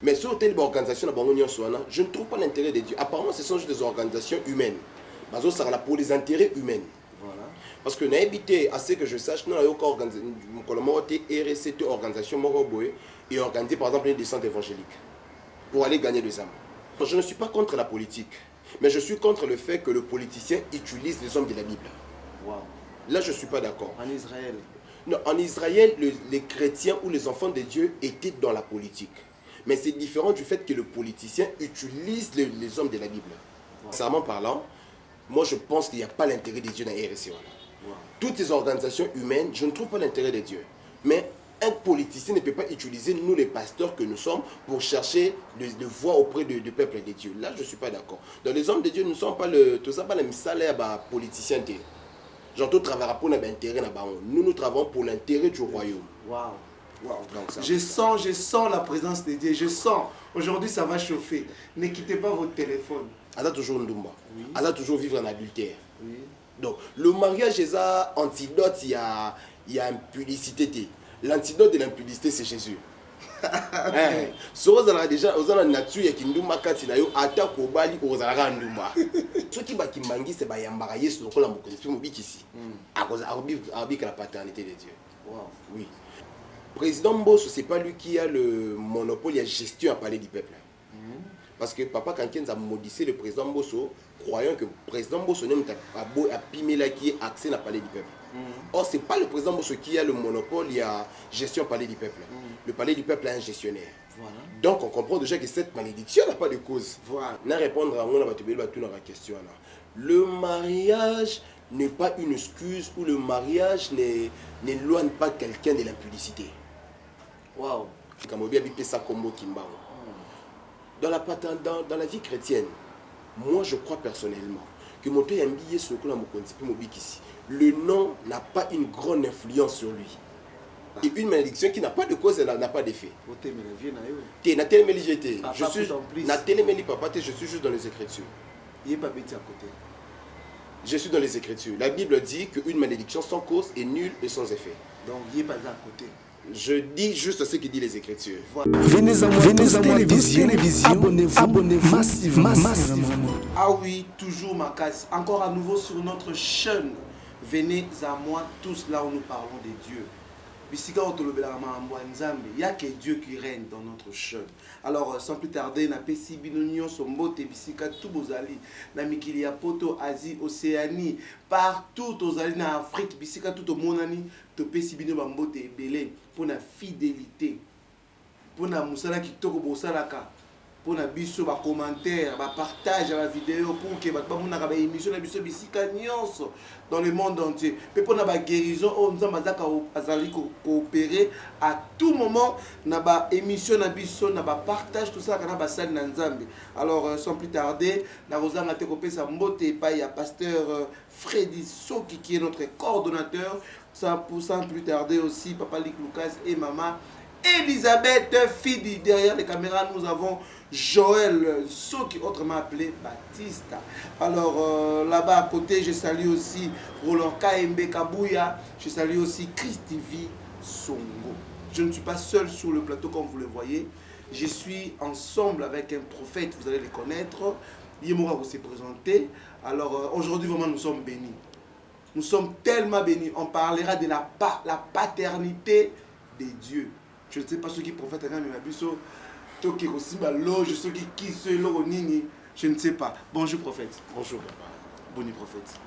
Mais sur telle organisation, je ne trouve pas l'intérêt de Dieu. Apparemment, ce sont juste des organisations humaines. Mais ça pour les intérêts humains. Voilà. Parce que n'habité à ce que je sache, nous avons organisé RSC organisation et organisé par exemple une descente évangélique pour aller gagner des âmes. Je ne suis pas contre la politique, mais je suis contre le fait que le politicien utilise les hommes de la Bible. Wow. Là, je ne suis pas d'accord. En Israël? Non, en Israël, les chrétiens ou les enfants de Dieu étaient dans la politique. Mais c'est différent du fait que le politicien utilise les hommes de la Bible. Wow. Sincèrement parlant, moi je pense qu'il n'y a pas l'intérêt de Dieu dans RSC. Wow. Toutes les organisations humaines, je ne trouve pas l'intérêt de Dieu. Mais un politicien ne peut pas utiliser nous les pasteurs que nous sommes pour chercher de voix auprès du peuple de Dieu. Là, je ne suis pas d'accord. Dans les hommes de Dieu, nous ne sommes pas tout ça, pas les salaires politiciens. J'entends travailler pour l'intérêt. Nous travaillons pour l'intérêt du royaume. Wow. Wow. Donc, je sens la présence de Dieu. Je sens. Aujourd'hui, ça va chauffer. Ne quittez pas votre téléphone. Ada toujours Ndumba. Oui. Ada toujours vivre en adultère. Oui. Donc, le mariage est un antidote, il y a impudicité. L'antidote de l'impudicité, c'est Jésus. Si vous avez déjà la nature qui nous makati na yo attaque au bali aux ara ndumba. Ce qui va qui mangi c'est ba yambara yesu lokola mokonzi mobikisi. À cause la paternité de Dieu. Wow. Oui. Président Mbosso, c'est pas lui qui a le monopole, il y a gestion à parler du peuple. Parce que Papa Kanken a maudissé le président Mbosso, croyant que le président Mbosso a pimé là qui est accès à parler du peuple. Or, ce n'est pas le président Mbosso qui a le monopole, il y a gestion à parler du peuple. Le palais du peuple a un gestionnaire. Voilà. Donc, on comprend déjà que cette malédiction n'a pas de cause. Voilà. On a répondre à la question. Le mariage n'est pas une excuse ou le mariage n'éloigne pas quelqu'un de l'impudicité. Waouh. Dans la vie chrétienne, moi je crois personnellement que le nom n'a pas une grande influence sur lui. Et une malédiction qui n'a pas de cause, elle n'a pas d'effet. Je suis juste dans les Écritures. Je suis dans les Écritures. La Bible dit qu'une malédiction sans cause est nulle et sans effet. Donc, il n'est pas à côté. Je dis juste ce que dit les Écritures. Venez à moi, télévision. Abonnez-vous massivement. Ah oui, toujours ma casse. Encore à nouveau sur notre chaîne. Venez à moi tous là où nous parlons de Dieu. Il n'y a que Dieu qui règne dans notre chaîne. Alors, sans plus tarder, na pesi binonion sombote bisika tout bozali na mikili ya poto Asie, Océanie, partout aux na Afrique bisika tout au monani to pesi bino bambote ebele pour la fidélité, pour la musala kitoko bosalaka, pour la biso ba commentaire, ba partage la vidéo pour que ba mona ba émission na biso bisika nyonso dans le monde entier. Pe pour na ba guérison on nous amazaka azali coopérer à tout moment na ba émission na biso na ba partage tout ça kana ba sali na Nzambe. Alors sans plus tarder, na rozanga te kopesa mbote pa ya pasteur Freddy Soki qui est notre coordonnateur. Sans plus tarder aussi Papa Lick Lucas et Maman Elisabeth Fidi. Derrière les caméras, nous avons Joël Soki, autrement appelé Baptista. Alors là-bas à côté, je salue aussi Roland KMB Kabouya. Je salue aussi Christivi Songo. Je ne suis pas seul sur le plateau comme vous le voyez. Je suis ensemble avec un prophète, vous allez le connaître. Yemora vous s'est présenté. Alors aujourd'hui, vraiment, nous sommes bénis. Nous sommes tellement bénis. On parlera de la paternité de Dieu. Je ne sais pas ceux qui prophètent, je ne sais pas. Bonjour prophète. Bonjour papa. Bonjour prophète.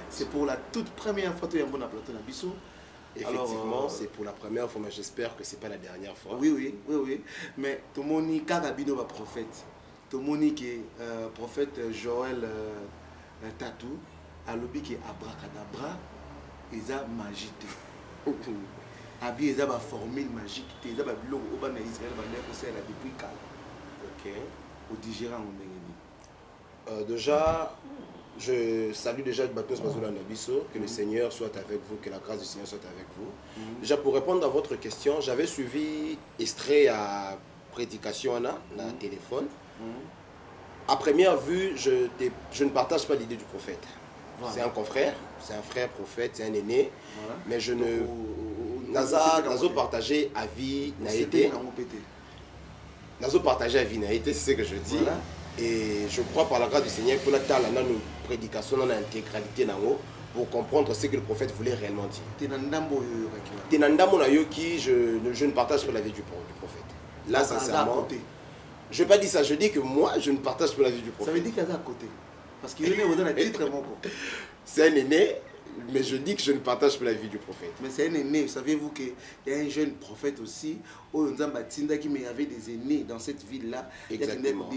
C'est pour la toute première fois que tu es en bon plateau na biso. Effectivement, c'est pour la première fois, mais j'espère que ce n'est pas la dernière fois. Oui. Mais tout le monde dit va prophète. Tout le monde dit que prophète Joël Tatou. Alobi qui abracadabra eza magie te abi eza ba formule magique te eza ba biloko oba na Israël ba ndeko sala depuis kala. OK. Au digérant on est déjà je salue déjà Batos Bazola Nabiso, que le Seigneur soit avec vous, que la grâce du Seigneur soit avec vous. Déjà pour répondre à votre question, j'avais suivi extrait à prédication na téléphone. À première vue, je ne partage pas l'idée du prophète. Voilà. C'est un confrère, c'est un frère prophète, c'est un aîné, voilà. Mais je ne... Nazo partagé avis n'a été. Nous partager la vérité, c'est ce que je dis. Voilà. Et je crois par la grâce du Seigneur, il faut attendre nos prédications dans l'intégralité pour comprendre ce que le prophète voulait réellement dire. Tenandamo na yo qui je ne partage pas la vie du prophète. Là, sincèrement, je ne vais pas dire ça, je dis que moi, je ne partage pas la vie du prophète. Ça veut dire qu'il y a à côté. Parce qu'il est dans le titre. C'est un aîné, mais je dis que je ne partage pas la vie du prophète. Mais c'est un aîné. Savez-vous qu'il y a un jeune prophète aussi, mais il y avait des aînés dans cette ville-là. Exactement.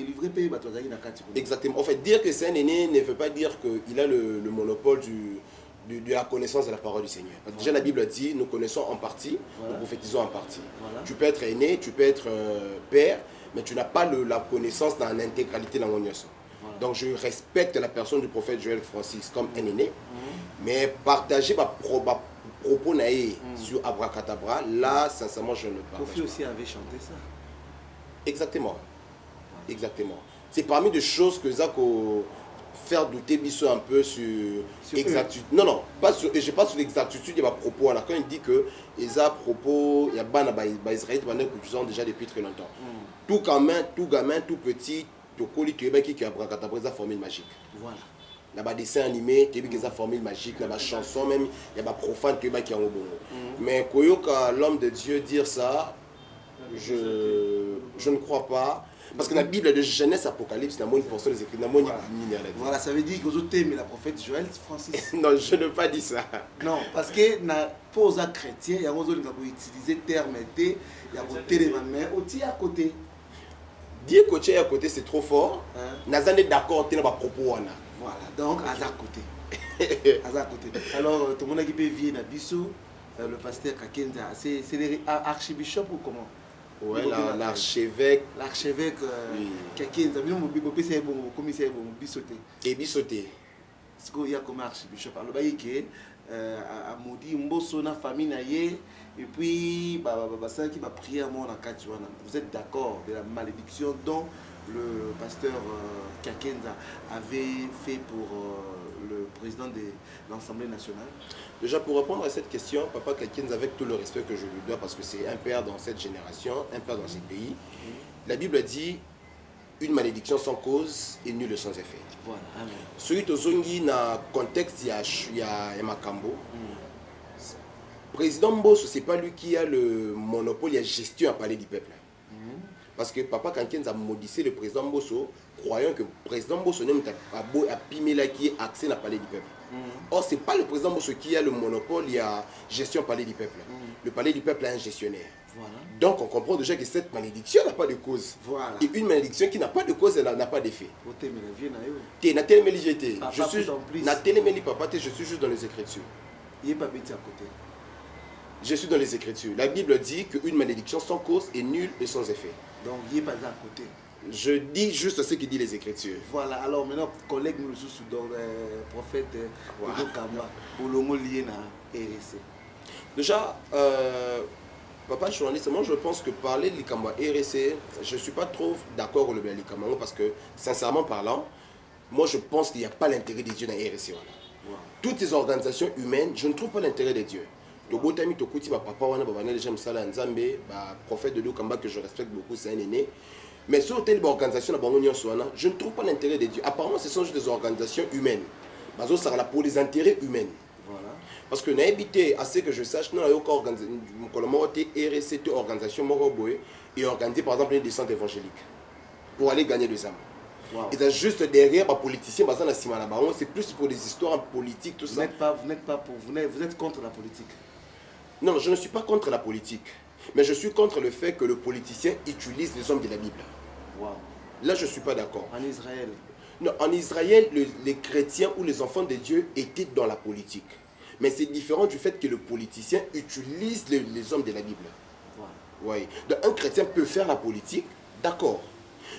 Exactement. En fait, dire que c'est un aîné ne veut pas dire qu'il a le monopole de la connaissance de la parole du Seigneur. Parce que déjà la Bible dit, nous connaissons en partie, nous prophétisons en partie. Voilà. Tu peux être aîné, tu peux être père, mais tu n'as pas la connaissance dans l'intégralité de la voilà. Donc je respecte la personne du prophète Joël Francis comme un aîné, mais partager ma propos sur Abracadabra, là, sincèrement, je ne partage pas. Kofi aussi avait chanté ça. Exactement. Exactement. C'est parmi des choses que Zako faire douter Bissot un peu sur exactitude. Non, non, pas sur, et je pas sur l'exactitude de ma propos. Quand il dit que les propos, il y a des Israélites qui ont déjà depuis très longtemps. Tout gamin, tout petit, tout colis, tu es qui a Abracadabra, formule magique. Voilà. Il y a des dessins animés, il y a des formules magiques, il y a des chansons même, il y a des profanes qui ont bon. Mais quand l'homme de Dieu dire ça, je ne crois pas. Parce que la Bible de Genèse, Apocalypse, il y a une portion des écrits, il y a une voilà, ça veut dire que vous aimez la prophète Joël Francis. Non, je ne veux pas dire ça. Non, parce que pour les chrétiens, il y a utilisé le terme, il y a aussi à côté. Dire côté à côté, c'est trop fort. Nous sommes d'accord avec les propos. Voilà, donc à côté. Alors, tout le monde qui peut vivre à Bissou, le pasteur Kakenza, c'est l'archbishop ou comment? Ouais, l'archevêque. L'archevêque Kakenza, c'est bon, commissaire bon, Bissoté. Et Bissoté. C'est qu'il y a comme archbishop. Alors, il y a maudit une famille naïe. Et puis, ça qui va prier à moi dans le. Vous êtes d'accord de la malédiction dont le pasteur Kakenza avait fait pour le président de l'Assemblée nationale? Déjà, pour répondre à cette question, Papa Kakenza, avec tout le respect que je lui dois, parce que c'est un père dans cette génération, un père dans ce pays, la Bible dit une malédiction sans cause et nulle sans effet. Voilà, amen. Celui qui est dans le contexte, il y a Makambo. Président Mbosso, ce n'est pas lui qui a le monopole, il y a gestion à parler du peuple. Parce que Papa Kakenza a modifié le président Mbosso, croyant que le président Mbosso a pimé là qui est accès à parler du peuple. Or, ce n'est pas le président Mbosso qui a le monopole, il y a gestion à parler du peuple. Le palais du peuple a un gestionnaire. Voilà. Donc, on comprend déjà que cette malédiction n'a pas de cause. Voilà. Et une malédiction qui n'a pas de cause, elle n'a pas d'effet. Je suis juste dans les Écritures. Il n'est pas petit à côté. Je suis dans les Écritures. La Bible dit qu'une malédiction sans cause est nulle et sans effet. Donc, il n'est pas à côté. Je dis juste ce que dit les Écritures. Voilà, alors maintenant, collègue nous le prophète Kamba, pour le mot lié à RSC. Déjà, papa journaliste, moi je pense que parler de l'Ikamba RSC, je ne suis pas trop d'accord avec l'Ikamba parce que, sincèrement parlant, moi je pense qu'il n'y a pas l'intérêt des dieux dans RSC. Voilà. Wow. Toutes ces organisations humaines, je ne trouve pas l'intérêt des dieux. Tobotami Tokuti, papa, prophète de l'Ikamba que je respecte beaucoup, c'est un aîné. Mais sur telle organisation, je ne trouve pas l'intérêt des dieux. Apparemment, ce sont juste des organisations humaines. Mais ça là pour les intérêts humains. Voilà. Parce que n'habité à ce que je sache, nous avons une organisation et organisé par exemple une descente évangélique pour aller gagner des âmes. Wow. Et juste derrière, les politiciens, c'est plus pour des histoires politiques, tout ça. Vous êtes contre la politique? Non, je ne suis pas contre la politique. Mais je suis contre le fait que le politicien utilise les hommes de la Bible. Wow. Là, je ne suis pas d'accord. En Israël? Non, en Israël, les chrétiens ou les enfants de Dieu étaient dans la politique. Mais c'est différent du fait que le politicien utilise les hommes de la Bible. Wow. Oui. Donc, un chrétien peut faire la politique, d'accord.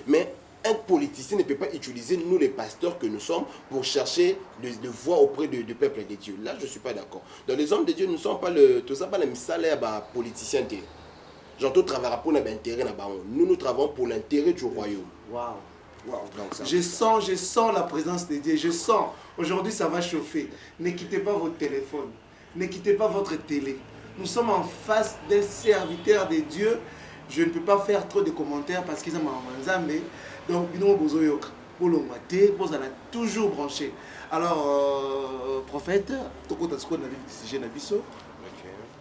Mais un politicien ne peut pas utiliser nous les pasteurs que nous sommes pour chercher de voix auprès du peuple de Dieu. Là, je ne suis pas d'accord. Dans les hommes de Dieu, nous ne sommes pas tout ça, pas les salaires politiciens. J'entends travailler pour l'intérêt. Nous travaillons pour l'intérêt du royaume. Wow. Wow. Donc, je sens la présence de Dieu. Je sens. Aujourd'hui, ça va chauffer. Ne quittez pas votre téléphone. Ne quittez pas votre télé. Nous sommes en face d'un serviteur de Dieu. je ne peux pas faire trop de commentaires parce qu'ils ont Manzambe. Donc, bino bozoyoka. Pour le maté, vous allez toujours branché. Alors, prophète,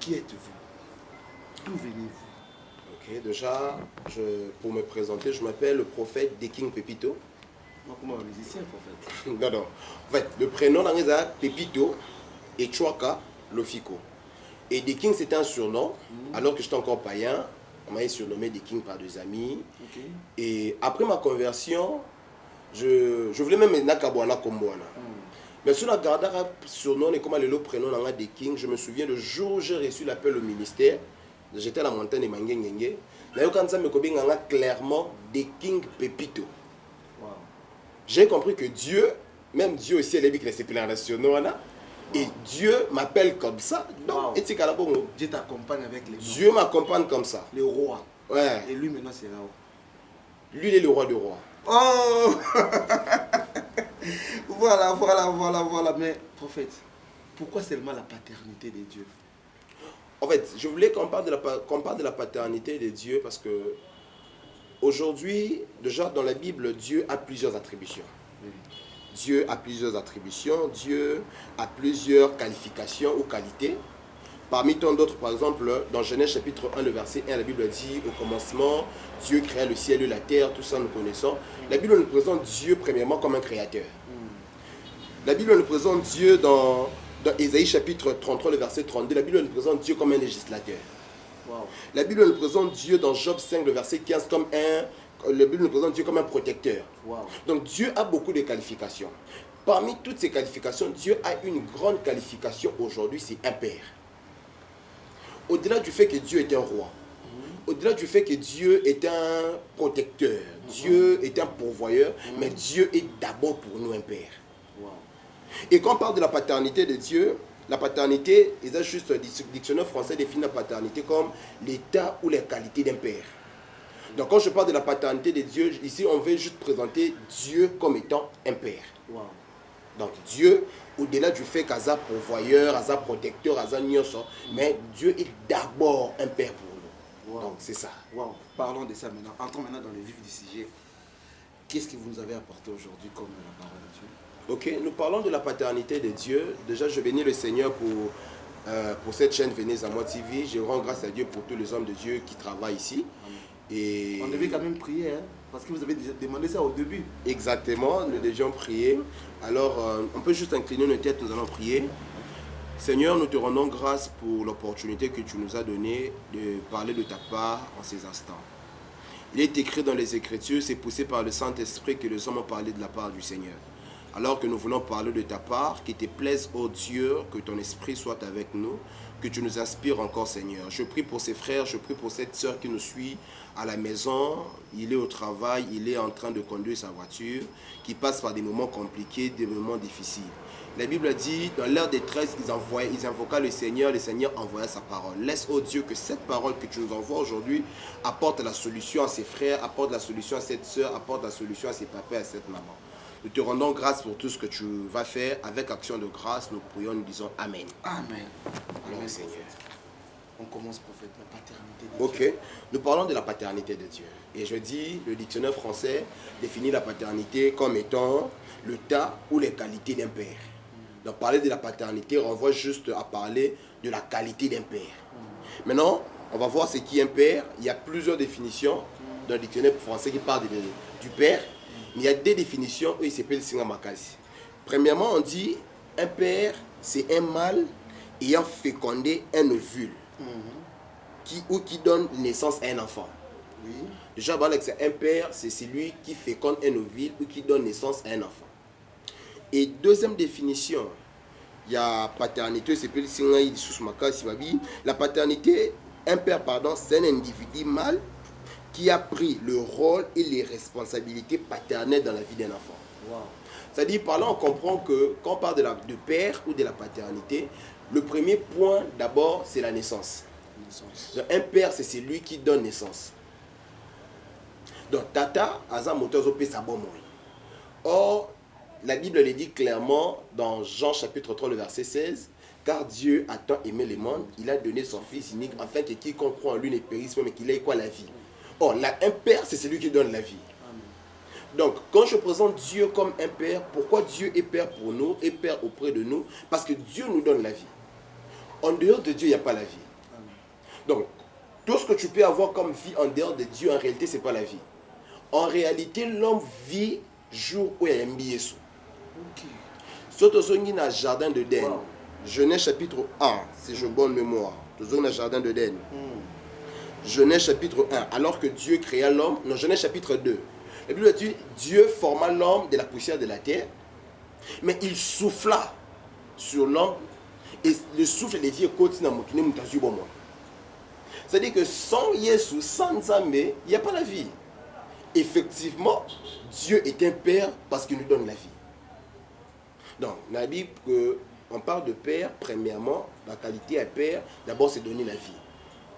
qui êtes-vous? D'où venez-vous? Ok, déjà, pour me présenter, je m'appelle le prophète Deking Pepito. Comment un musicien, prophète? Non, non. En fait, le prénom dans les Pepito et Chouaka Lofiko. Et Deking, c'était un surnom, alors que j'étais encore païen. On m'avait surnommé Deking par des amis. Okay. Et après ma conversion, je voulais même Nakabouana Kombouana. Mais sur la garde surnom et comme le prénom dans des King, je me souviens le jour où j'ai reçu l'appel au ministère, j'étais à la montagne de Mangengenge. Là, quand ça me connaît clairement des King Pepito. Wow. J'ai compris que Dieu, même Dieu aussi, elle est que c'est plein nationaux. Et Dieu m'appelle comme ça. Donc, wow. Dieu t'accompagne avec les noms. Dieu m'accompagne comme ça. Le roi. Ouais. Et lui maintenant c'est là-haut. Lui, il est le roi des rois. Oh voilà. Mais prophète, pourquoi seulement la paternité de Dieu? En fait, je voulais qu'on parle de la paternité de Dieu parce que aujourd'hui, déjà dans la Bible, Dieu a plusieurs attributions. Dieu a plusieurs attributions, Dieu a plusieurs qualifications ou qualités. Parmi tant d'autres, par exemple, dans Genèse chapitre 1, le verset 1, la Bible dit, au commencement, Dieu créa le ciel et la terre, tout ça nous connaissons. La Bible nous présente Dieu premièrement comme un créateur. La Bible nous présente Dieu dans Ésaïe chapitre 33, le verset 32, la Bible nous présente Dieu comme un législateur. Wow. La Bible nous présente Dieu dans Job 5, le verset 15, la Bible nous présente Dieu comme un protecteur. Wow. Donc Dieu a beaucoup de qualifications. Parmi toutes ces qualifications, Dieu a une grande qualification aujourd'hui, c'est un père. Au-delà du fait que Dieu est un roi, au-delà du fait que Dieu est un protecteur, Dieu est un pourvoyeur, mais Dieu est d'abord pour nous un père. Wow. Et quand on parle de la paternité de Dieu, la paternité, il y a juste le dictionnaire français définit la paternité comme l'état ou les qualités d'un père. Donc quand je parle de la paternité de Dieu, ici on veut juste présenter Dieu comme étant un père. Wow. Donc Dieu, au-delà du fait qu'Aza pourvoyeur, Aza protecteur, Aza nyoso, mais Dieu est d'abord un père pour nous. Wow. Donc c'est ça. Wow. Parlons de ça maintenant. Entrons maintenant dans le vif du sujet. Qu'est-ce que vous nous avez apporté aujourd'hui comme la parole de Dieu? Ok, nous parlons de la paternité de Dieu. Déjà, je bénis le Seigneur pour cette chaîne Venez à moi TV. Je rends grâce à Dieu pour tous les hommes de Dieu qui travaillent ici. Et on devait quand même prier, hein, parce que vous avez demandé ça au début. Exactement, nous devions prier. Alors, on peut juste incliner nos têtes, nous allons prier. Seigneur, nous te rendons grâce pour l'opportunité que tu nous as donnée de parler de ta part en ces instants. Il est écrit dans les Écritures, c'est poussé par le Saint-Esprit que les hommes ont parlé de la part du Seigneur. Alors que nous voulons parler de ta part, qu'il te plaise, ô Dieu, que ton esprit soit avec nous, que tu nous inspires encore, Seigneur. Je prie pour ces frères, je prie pour cette sœur qui nous suit à la maison. Il est au travail, il est en train de conduire sa voiture, qui passe par des moments compliqués, des moments difficiles. La Bible dit, dans leur détresse, ils invoquaient le Seigneur envoya sa parole. Laisse, ô Dieu, que cette parole que tu nous envoies aujourd'hui apporte la solution à ses frères, apporte la solution à cette sœur, apporte la solution à ses papas et à cette maman. Nous te rendons grâce pour tout ce que tu vas faire. Avec action de grâce, nous prions, nous disons Amen. Amen. Amen, Seigneur. On commence, prophète, la paternité de Dieu. Ok, nous parlons de la paternité de Dieu. Et je dis, le dictionnaire français définit la paternité comme étant l'état ou les qualités d'un père. Donc parler de la paternité renvoie juste à parler de la qualité d'un père. Maintenant, on va voir ce qui est un père. Il y a plusieurs définitions dans le dictionnaire français qui parle du père. Mais il y a des définitions où il s'appelle Singamakasi. Premièrement, on dit un père, c'est un mâle ayant fécondé un ovule qui donne naissance à un enfant. Oui. Déjà, un père, c'est celui qui féconde un ovule ou qui donne naissance à un enfant. Et deuxième définition, il y a paternité, c'est la paternité, un père, pardon, c'est un individu mâle qui a pris le rôle et les responsabilités paternelles dans la vie d'un enfant. Wow. C'est-à-dire, par là, on comprend que quand on parle de père ou de la paternité, le premier point, d'abord, c'est la naissance. Donc, un père, c'est celui qui donne naissance. Donc, tata, aza motozo pe sabomoy. Or, la Bible le dit clairement dans Jean chapitre 3, le verset 16, car Dieu a tant aimé le monde, il a donné son Fils unique afin que quiconque croit en lui ne périsse pas, mais qu'il ait quoi la vie. Oh, là, un père, c'est celui qui donne la vie. Donc, quand je présente Dieu comme un père, pourquoi Dieu est père pour nous, est père auprès de nous? Parce que Dieu nous donne la vie. En dehors de Dieu, il n'y a pas la vie. Donc, tout ce que tu peux avoir comme vie en dehors de Dieu, en réalité, ce n'est pas la vie. En réalité, l'homme vit jour où il y a un billet sous. Surtout dans le jardin de Den. Genèse chapitre 1, si je bonne mémoire. Dans le jardin de Den. Genèse chapitre 1. Alors que Dieu créa l'homme. Non, Genèse chapitre 2. La Bible dit, Dieu forma l'homme de la poussière de la terre. Mais il souffla sur l'homme. Et le souffle des vieux côtés dans mon monde. C'est-à-dire que sans Jésus, sans Nzambe, il n'y a pas la vie. Effectivement, Dieu est un père parce qu'il nous donne la vie. Donc, dans la Bible, on parle de père, premièrement, la qualité à père, d'abord c'est donner la vie.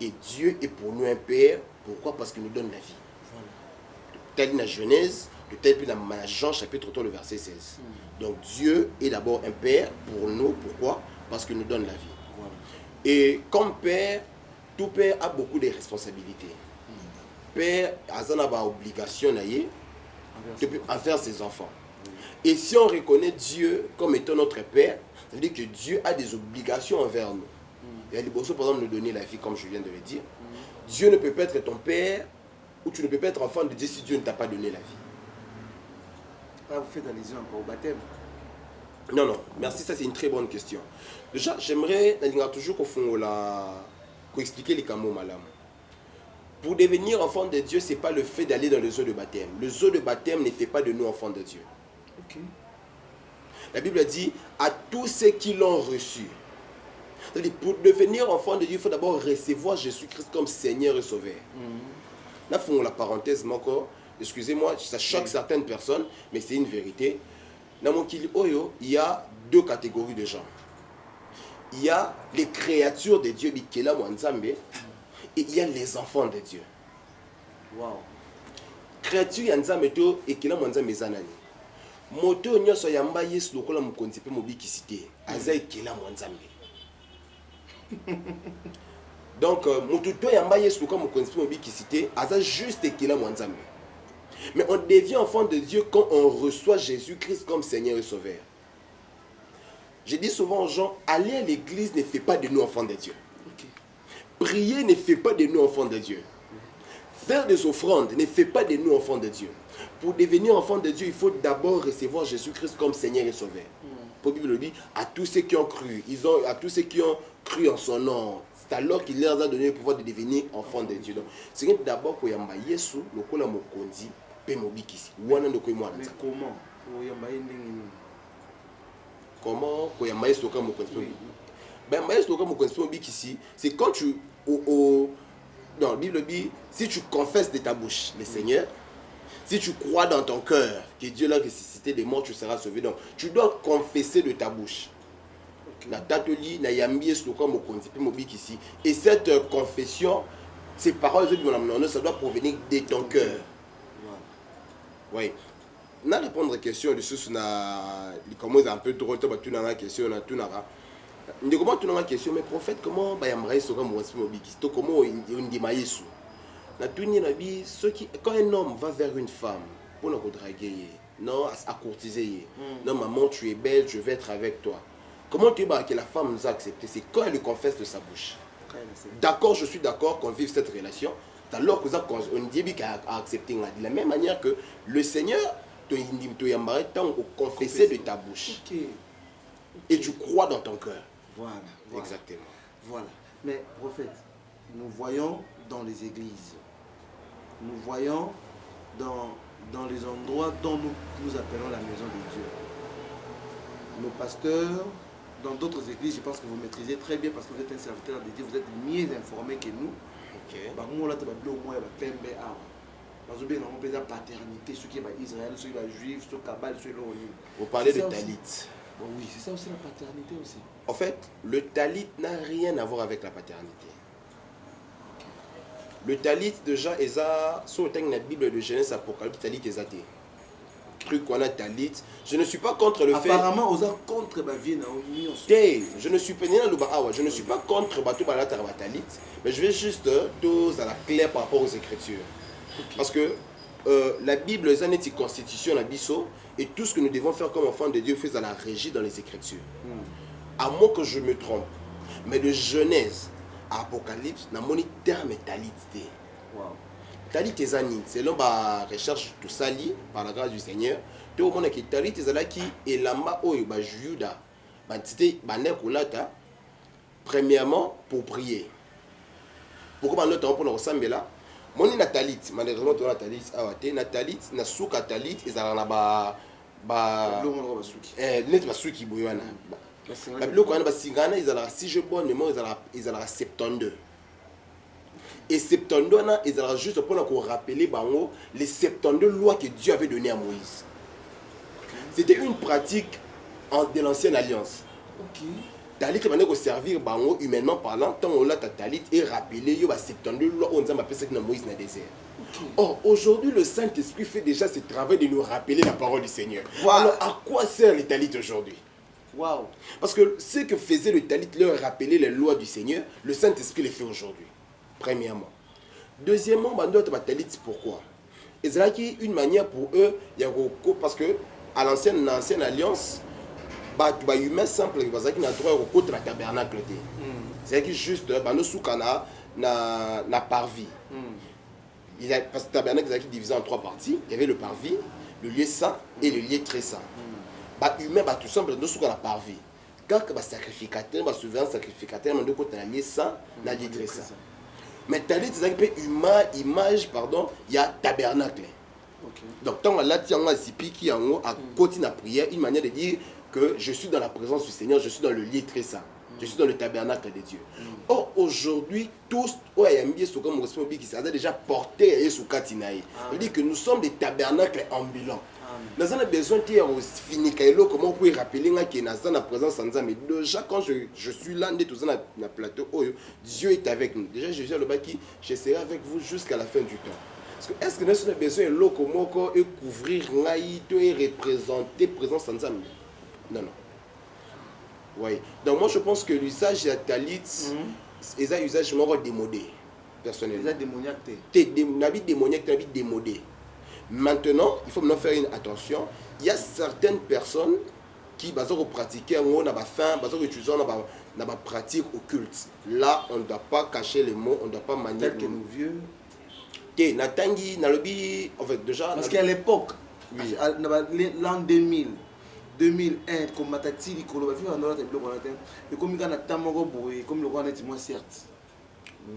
Et Dieu est pour nous un père, pourquoi? Parce qu'il nous donne la vie. Tel dans la Genèse, de tel puis dans Jean chapitre 3, le verset 16. Donc Dieu est d'abord un père pour nous, pourquoi? Parce qu'il nous donne la vie. Et comme père, tout père a beaucoup de responsabilités. Père a une obligation envers ses enfants. Et si on reconnaît Dieu comme étant notre père, ça veut dire que Dieu a des obligations envers nous. Il y a des besoins, par exemple, de nous donner la vie, comme je viens de le dire. Dieu ne peut pas être ton père, ou tu ne peux pas être enfant de Dieu si Dieu ne t'a pas donné la vie. Ah, vous faites allusion encore au baptême? Non, non, merci, ça c'est une très bonne question. Déjà, j'aimerais toujours expliquer les camos, madame. Pour devenir enfant de Dieu, ce n'est pas le fait d'aller dans les eaux de baptême. Les eaux de baptême ne fait pas de nous enfants de Dieu. La Bible dit à tous ceux qui l'ont reçu. C'est-à-dire, pour devenir enfant de Dieu, il faut d'abord recevoir Jésus-Christ comme Seigneur et Sauveur. Là, il faut la parenthèse encore. Excusez-moi, ça choque certaines personnes, mais c'est une vérité. Dans mon kili oyo, il y a deux catégories de gens. Il y a les créatures de Dieu, Bikela Mwanzambe, et il y a les enfants de Dieu. Wow. Créature ya Nzambe to ekela Mwanzambe zanani. Moto nyoso yamba Yesu lokola mukonzi pe mobikisite, aza ekela Mwanzambe. Donc moto to yamba Yesu lokola mukonzi pe mobikisite, aza juste ekela Mwanzambe. Mais on devient enfant de Dieu quand on reçoit Jésus-Christ comme Seigneur et Sauveur. Je dis souvent aux gens, aller à l'église ne fait pas de nous enfants de Dieu. Prier ne fait pas de nous enfants de Dieu. Faire des offrandes ne fait pas de nous enfants de Dieu. Pour devenir enfant de Dieu, il faut d'abord recevoir Jésus-Christ comme Seigneur et Sauveur. La Bible dit, à tous ceux qui ont cru, à tous ceux qui ont cru en son nom, c'est alors qu'il leur a donné le pouvoir de devenir enfants de Dieu. Donc, c'est d'abord que Yamba Yesu, le Kola Mokondi, mais comment c'est quand tu dans la Bible dit, si tu confesses de ta bouche le Seigneur, si tu crois dans ton cœur que Dieu l'a ressuscité des morts, tu seras sauvé. Donc tu dois confesser de ta bouche. Et cette confession, ces paroles, ça doit provenir de ton cœur. Oui. Na répondre à la question de ce comment un peu trop de tu n'as question na tu n'as pas. Comment tu n'as pas question mais prophète comment ba yamrai so comme to comment on dit maïsou. Na tu ni na bi ceux qui quand un homme va vers une femme pour le draguer, non à courtiser. Non maman tu es belle, je vais être avec toi. Comment tu vas que la femme nous a accepté? C'est quand elle le confesse de sa bouche. D'accord, je suis d'accord qu'on vive cette relation. Alors qu'on dit qu'à accepter de la même manière que le Seigneur te confesser de ta bouche. Et tu crois dans ton cœur. Voilà. Exactement. Voilà. Mais prophète, nous voyons dans les églises, nous voyons dans les endroits dont nous appelons la maison de Dieu. Nos pasteurs, dans d'autres églises, je pense que vous maîtrisez très bien parce que vous êtes un serviteur de Dieu, vous êtes mieux informé que nous. Paternité, ceux qui sont Israël, ceux qui sont juifs, ceux qui sont Kabbal, ceux qui sont vous parlez de talit. Oui, c'est ça aussi la paternité aussi. En fait, le talit n'a rien à voir avec la paternité. Le talit déjà est sur la Bible de Genèse Apocalypse, talit est athée. Truc qu'on a talit. Je ne suis pas contre le fait. Apparemment, on a contre la vie je ne suis pas je ne suis pas contre talit, mais je vais juste à la claire par rapport aux Écritures. Parce que la Bible est une constitution à Bisso et tout ce que nous devons faire comme enfants de Dieu fait à la régie dans les Écritures. À moins que je me trompe, mais de Genèse à Apocalypse, n'a mon terme talit. Talit est anine, selon la recherche tout sali par la grâce du Seigneur. Tout le monde qui talit est là qui est lama oyo ba Juda, ba tité ba nekulata. Premièrement pour prier. Pourquoi on temps pour nous ressembler là? Mon natalit, malheureusement tu natalit, natalit na souka talit ils ont na ba net ba souki boyana. La Bible quand ba singana ils ont si je bonne mémoire ils ont 72. Et 72 ils ont juste pour nous rappeler bango les 72 lois que Dieu avait données à Moïse. C'était une pratique de l'ancienne alliance. OK. Talit va servir bango humainement parlant tant on l'a talit et rappeler yo ba 72 lois on a appelé ça que Moïse dans le désert. Or aujourd'hui le Saint-Esprit fait déjà ce travail de nous rappeler la parole du Seigneur. Wow. Alors à quoi sert le talit aujourd'hui? Wow. Parce que ce que faisait le talit leur rappeler les lois du Seigneur, le Saint-Esprit les fait aujourd'hui. Premièrement. Deuxièmement, notre talit pourquoi? Et c'est une manière pour eux, parce que à l'ancienne alliance bah humain simple parce qu'il a droit au côté la tabernacle c'est que juste bah nous soukana na parvis il a parce que tabernacle est divisé en 3 parties. Il y avait le parvis, le lieu saint et le lieu très saint. Bah humain bah tout simple nous soukana parvis quand bah sacrificateur bah souverain sacrificateur mais de côté la lieu saint la lieu très saint. Mais talit c'est que humain image pardon il y a tabernacle. Donc tant là tiens moi sipi qui en haut à côté la prière une manière de dire que je suis dans la présence du Seigneur, je suis dans le lieu très saint, je suis dans le tabernacle de Dieu. Or aujourd'hui, tous, qui a déjà porté sous Katinaï. Il dit que nous sommes des tabernacles ambulants. Nous avons besoin de dire comment vous pouvez rappeler que nous sommes dans la présence de Dieu. Mais déjà, quand je suis là, dans le plateau, Dieu est avec nous. Déjà, Jésus a le bâti, je serai avec vous jusqu'à la fin du temps. Est-ce que nous avons besoin de couvrir et représenter la présence de Dieu? Non. Oui. Donc moi je pense que l'usage de la talit est un usage démodé, personnellement. C'est démoniaque, démodé. Maintenant, il faut maintenant faire une attention. Il y a certaines personnes qui vont pratiquer on a faim, vont utiliser dans la pratique occulte. Là, on ne doit pas cacher les mots, on ne doit pas manier que nos vieux. Natangi, Nalobi, en fait déjà. Parce qu'à l'époque, oui. L'an 2000. 2001 comme matati likolo ba vivre dans la table et comme il y a tamoro boy comme le roi net moi certes.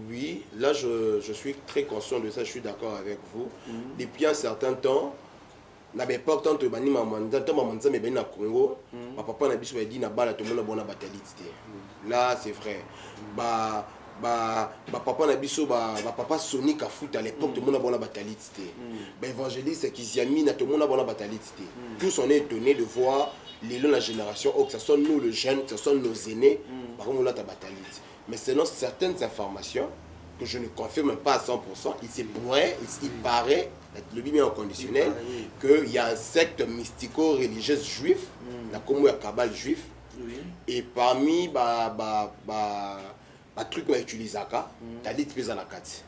Oui, là je suis très conscient de ça, je suis d'accord avec vous. Depuis un certain temps, n'avait pas tant de bani maman, tant maman ça mais ben na Congo, papa na biso dit na bala tout le monde bona batalité. Là c'est vrai. Papa na biso papa Sonic a foot à l'époque tout le monde bona batalité. Évangéliste qui s'y a mis na tout le monde bona batalité. Tous on est étonnés de voir les la génération que ce soit nous les jeunes, que ce soit nos aînés, par contre on a ta batalité. Mais selon certaines informations que je ne confirme pas à 100%, il paraît, le Bible est en conditionnel, qu'il y a un secte mystico-religieuse juif, la comme un cabal juif, et parmi truc qu'on utilise t'as dit plus à la carte.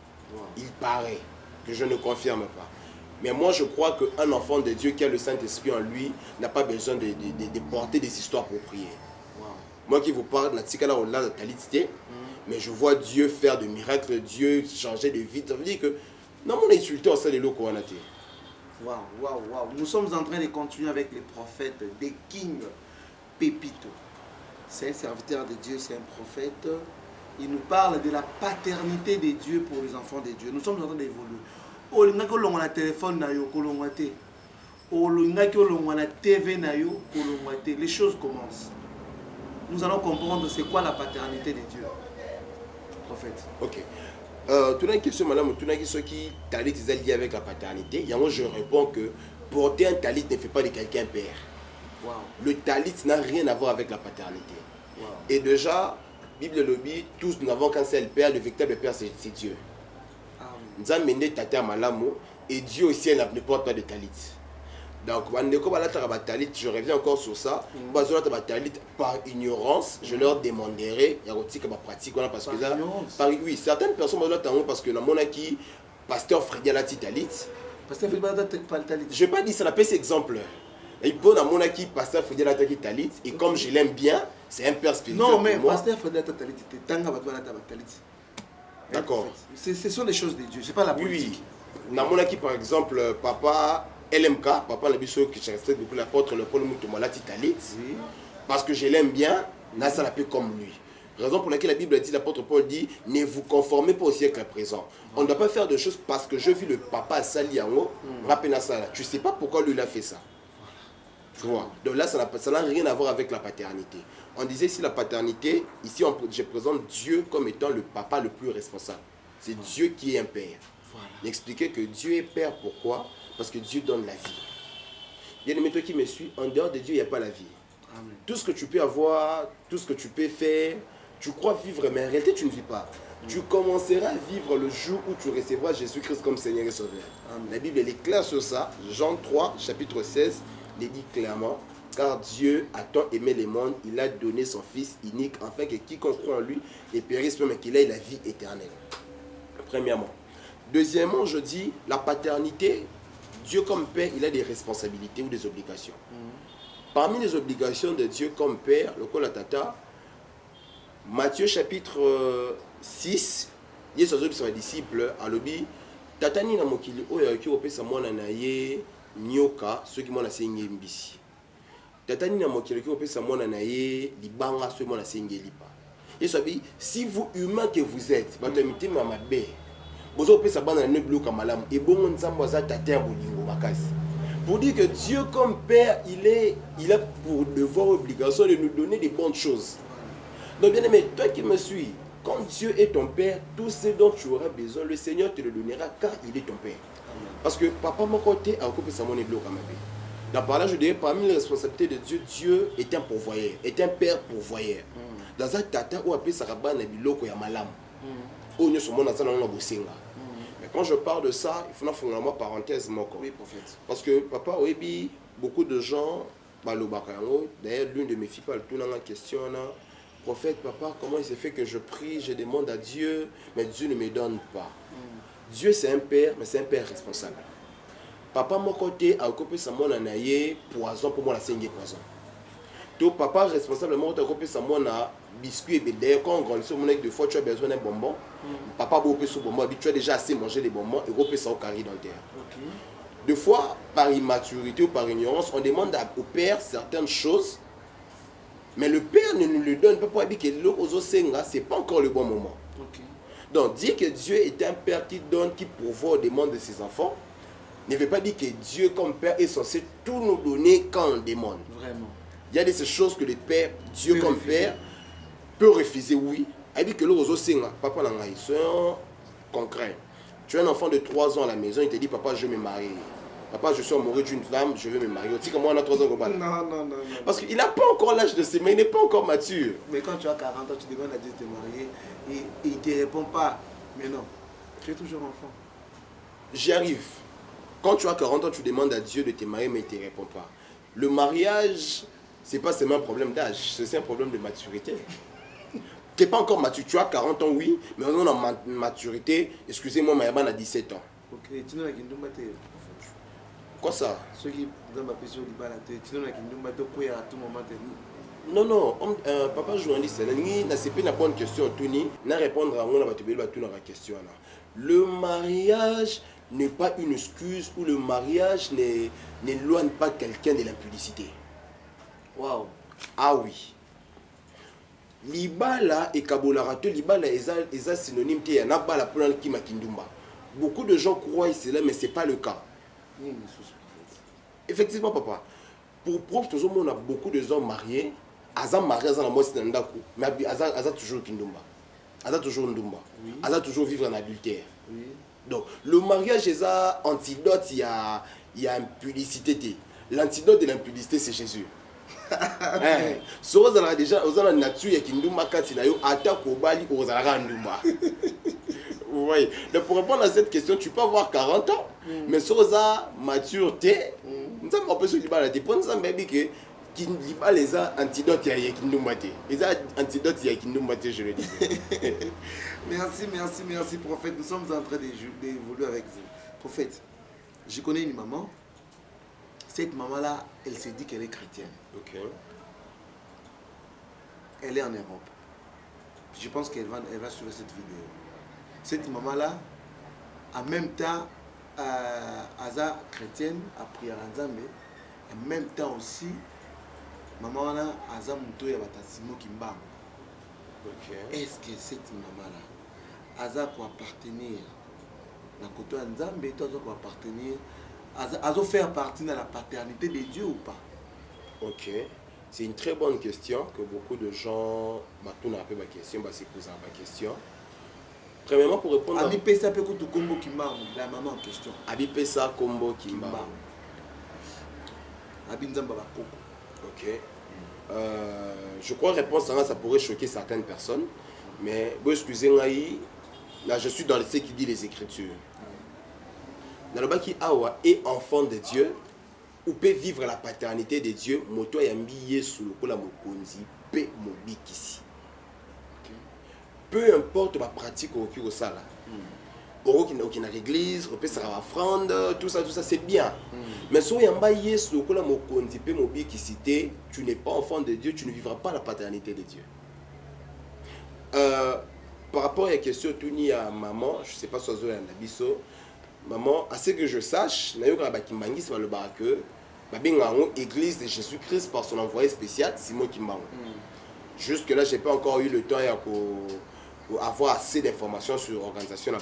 Il paraît que je ne confirme pas. Mais moi je crois qu'un enfant de Dieu qui a le Saint-Esprit en lui n'a pas besoin de porter des histoires pour prier. Moi qui vous parle de la tika là de talité, mais je vois Dieu faire de miracles, Dieu changer de vie. Ça veut dire que non, on a insulté en salle de l'eau qu'on a été. Waouh. Nous sommes en train de continuer avec les prophètes des King Pépito. C'est un serviteur de Dieu, c'est un prophète. Il nous parle de la paternité de Dieu pour les enfants de Dieu. Nous sommes en train d'évoluer. Oh, il y a un téléphone, les choses commencent. Nous allons comprendre c'est quoi la paternité de Dieu. Prophète. Ok. Tu as une question, madame, tu as une question qui talit est lié avec la paternité. Et moi, je réponds que porter un talit ne fait pas de quelqu'un père. Wow. Le talit n'a rien à voir avec la paternité. Wow. Et déjà, Bible le dit, tous nous n'avons qu'un seul père, le véritable père c'est Dieu. Nous avons mené Tata Malamo et Dieu aussi ne porte pas de talit. Donc, je reviens encore sur ça. Par ignorance, je leur demanderai, il y a aussi que ma pratique parce que là, oui, certaines personnes parce que la monarchie pasteur Freddy Alati Talit. Pasteur Freddy Alati Talit. Je vais pas dire ça, la paix exemple. Il peut dans mon acquis pasteur Freddy Alati Talit et comme je l'aime bien, c'est un père spirituel. Non, mais pour moi. pasteur Freddy Alati Talit, c'était Tanga Batouala Talit. D'accord. Ce sont des choses de Dieu, c'est pas la politique. Oui. Dans mon acquis, par exemple, papa LMK, papa Labisso, que je respecte beaucoup l'apôtre le Paul Moutoumala Talit, parce que je l'aime bien, n'a ça la paix comme lui. Raison pour laquelle la Bible dit, l'apôtre Paul dit, ne vous conformez pas au siècle présent. On ne doit pas faire de choses parce que je vis le papa Sali Yango, rappelez ça là. Tu ne sais pas pourquoi lui il a fait ça. Tu vois. Donc là, ça n'a rien à voir avec la paternité. On disait ici la paternité, ici je présente Dieu comme étant le papa le plus responsable. C'est Dieu qui est un père. Voilà. Expliquer que Dieu est père, pourquoi? Parce que Dieu donne la vie. Bien aimé, toi qui me suis, en dehors de Dieu, il n'y a pas la vie. Amen. Tout ce que tu peux avoir, tout ce que tu peux faire, tu crois vivre, mais en réalité, tu ne vis pas. Tu commenceras à vivre le jour où tu recevras Jésus-Christ comme Seigneur et Sauveur. Amen. La Bible elle est claire sur ça. Jean 3, chapitre 16, il dit clairement, car Dieu a tant aimé les mondes, il a donné son Fils unique, afin que quiconque croit en lui et périsse, mais qu'il ait la vie éternelle. Premièrement. Deuxièmement, je dis, la paternité, Dieu comme Père, il a des responsabilités ou des obligations. Parmi les obligations de Dieu comme Père, le Kola Tata, Matthieu chapitre 6, il y a ses disciples, à l'obi, Tatani na mokili, oya ki opesa mwana na ye, nyoka, ceux qui m'ont enseigné mbisi. Tatani na mokili, ki opesa mwana na ye, libanga, ceux qui m'ont enseigné lipa. Et ça dit, si vous, humain que vous êtes, vous avez ma bé, vous avez opesa bana na neblo kamalam, et bon, on s'en va tater un bolingo makasi. Pour dire que Dieu comme Père, il a pour devoir obligation de nous donner des bonnes choses. Donc bien aimé, toi qui me suis, quand Dieu est ton Père, tout ce dont tu auras besoin, le Seigneur te le donnera car il est ton Père. Parce que papa mon côté a occupé sa monnaie bloc à ma vie. Dans par là, je dirais parmi les responsabilités de Dieu, Dieu est un pourvoyeur, est un Père pourvoyeur. Dans un tata où appelle Saraba na biloko ya malam. Où nous sommes dans un bosenga. Mais quand je parle de ça, il faut faire une parenthèse mon corps. Oui, prophète. Parce que papa Oebi, beaucoup de gens, d'ailleurs l'une de mes filles parle tout dans la question. Prophète, papa, comment il se fait que je prie, je demande à Dieu, mais Dieu ne me donne pas. Dieu c'est un père, mais c'est un père responsable. Papa, mon côté, a occupé sa mon anaye, poison pour moi la saigne poison. Donc papa responsable, moi a occupé sa mon biscuit et d'ailleurs quand on grandit, mon des fois tu as besoin d'un bonbon. Papa a occupé ce bonbon, tu as déjà assez mangé les bonbons et occupé ça au carré dentaire. Des fois, par immaturité ou par ignorance, on demande au père certaines choses. Mais le Père ne nous le donne pas pour dire que ce n'est pas encore le bon moment. Donc, dire que Dieu est un Père qui donne, qui pourvoit aux demandes de ses enfants, ne veut pas dire que Dieu comme Père est censé tout nous donner quand on demande. Vraiment. Il y a des choses que le Père, Dieu comme Père, peut refuser, oui. Il dit que l'autre papa n'a pas concret. Tu as un enfant de 3 ans à la maison, il te dit, papa, je vais me marier. Papa, je suis amoureux d'une femme, je veux me marier. Tu sais comment on a 3 ans global. Non. Parce qu'il n'a pas encore l'âge de s'aimer, il n'est pas encore mature. Mais quand tu as 40 ans, tu demandes à Dieu de te marier et il ne te répond pas. Mais non, tu es toujours enfant. J'y arrive. Quand tu as 40 ans, tu demandes à Dieu de te marier, mais il ne te répond pas. Le mariage, ce n'est pas seulement un problème d'âge, c'est un problème de maturité. Tu n'es pas encore mature. Tu as 40 ans, oui, mais on a une maturité. Excusez-moi, Mayaban a 17 ans. Ok, tu n'as qu'une double. Quoi ça? Ceux qui ont ma question du bal à te, tu n'as qu'une double à tout moment. Non, papa journaliste, c'est pas une bonne question. Tu n'as répondre à la question. Le mariage n'est pas une excuse ou le mariage n'éloigne pas quelqu'un de l'impudicité. Waouh! Ah oui. Libala et Kabolarato, Libala est synonyme de Nabala pour qui makindumba. Beaucoup de gens croient cela, mais ce n'est pas le cas. Effectivement, papa. Pour preuve, on a beaucoup de gens mariés. Azam marié, Azam marié, mais Azam toujours Kindumba. Azam toujours Ndumba. Azam toujours vivre en adultère. Oui. Donc, le mariage est un antidote, il y a impudicité. L'antidote de l'impudicité, c'est Jésus. Si vous avez déjà la nature, il y a vous voyez. Donc pour répondre à cette question, tu peux avoir 40 ans, mais si vous avez maturité, on peut se dire que Liba les antidotes il y a Kindumate. Les antidotes il y a Kindumate, je le dis. Merci, prophète. Nous sommes en train d'évoluer avec vous. Prophète, je connais une maman. Cette maman-là, elle s'est dit qu'elle est chrétienne. Ok. Elle est en Europe. Je pense qu'elle va suivre cette vidéo. Cette maman-là, en même temps, Aza chrétienne, a prié à Nzambe. En même temps aussi, maman-là, Aza Mouto ya Batasimo Kimba. Est-ce que cette maman-là, Aza pour appartenir à côté de Nzambe, toi pour appartenir, Aza faire partie de la paternité de Dieu ou pas? Ok. C'est une très bonne question que beaucoup de gens m'ont un peu ma question, se posent ma question. Premièrement, pour répondre Abi Pesa peut que Kombo Kimba, la maman en question. Abi Pesa Kombo Kimba. Abi Nzamba Bakoko. Ok. Je crois réponse à ça pourrait choquer certaines personnes, mais bon, excusez-moi, là je suis dans ce qui dit les Écritures. Dans le bas qui Awa est enfant de Dieu, ou peut vivre la paternité de Dieu, moto yambiye sous le kola mokonzi pe mobikisi. Peu importe ma pratique au kiro sala. Qui n'a l'église, on peut se offrande, tout ça c'est bien. Mais si yambaye sous le kola mokonzi pe mobikisi, tu n'es pas enfant de Dieu, tu ne vivras pas la paternité de Dieu. Par rapport à la question tournie à maman, je ne sais pas si vous avez un abisso. Maman, à ce que je sache, je le barque. Église de Jésus-Christ par son envoyé spécial, Simon Kimbango. Jusque là, je n'ai pas encore eu le temps d'avoir assez d'informations sur l'organisation.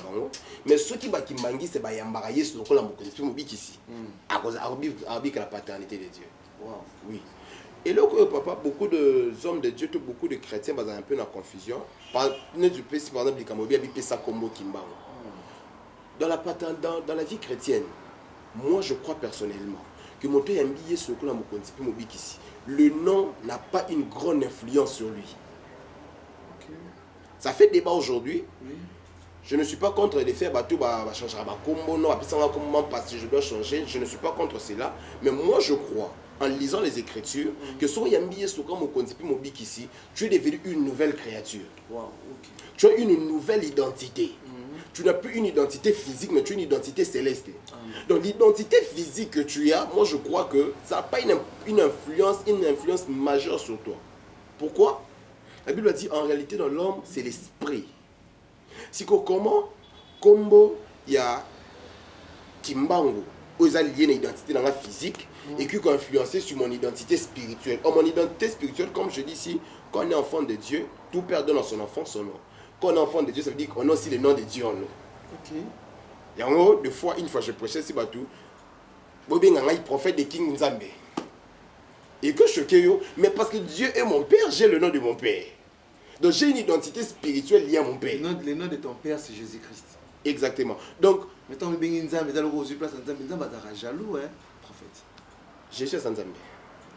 Mais ce qui va Kimbangi, c'est Yambaraye sur le Mobik ici. À cause de la paternité de Dieu. Wow. Oui. Et là, papa, beaucoup d'hommes de Dieu, beaucoup de chrétiens, sont un peu dans la confusion. Par exemple, les Kamobi habitent ça comme Kimbango. Dans la vie chrétienne, moi je crois personnellement que mon père est sur le nom n'a pas une grande influence sur lui. Ça fait débat aujourd'hui. Je ne suis pas contre les faire bateau, changer ma combo, non, comment passer, je dois changer. Je ne suis pas contre cela. Mais moi je crois, en lisant les Écritures, que si Yambiye ici, tu es devenu une nouvelle créature. Wow. Tu as une nouvelle identité. Tu n'as plus une identité physique, mais tu as une identité céleste. Donc l'identité physique que tu as, moi je crois que ça n'a pas une influence majeure sur toi. Pourquoi? La Bible a dit en réalité dans l'homme, c'est l'esprit. Si comment Kombo, il y a Kimbango, où ils ont lié une identité dans la physique et qui ont influencé sur mon identité spirituelle. Or, mon identité spirituelle, comme je dis ici, quand on est enfant de Dieu, tout père donne à son enfant son nom. Quand on est enfant de Dieu, ça veut dire qu'on a aussi le nom de Dieu en nous. Ok. Et en haut, une fois je prêchais si batou, Bobé Nanga, prophète de King Nzambe. Et que je choquais, mais parce que Dieu est mon père, j'ai le nom de mon père. Donc j'ai une identité spirituelle liée à mon père. Le nom de ton père, c'est Jésus-Christ. Exactement. Donc, mettons que Nzambe, dans le rose place Nzambe, Nzambe est jaloux, hein, prophète. Jésus est Nzambe.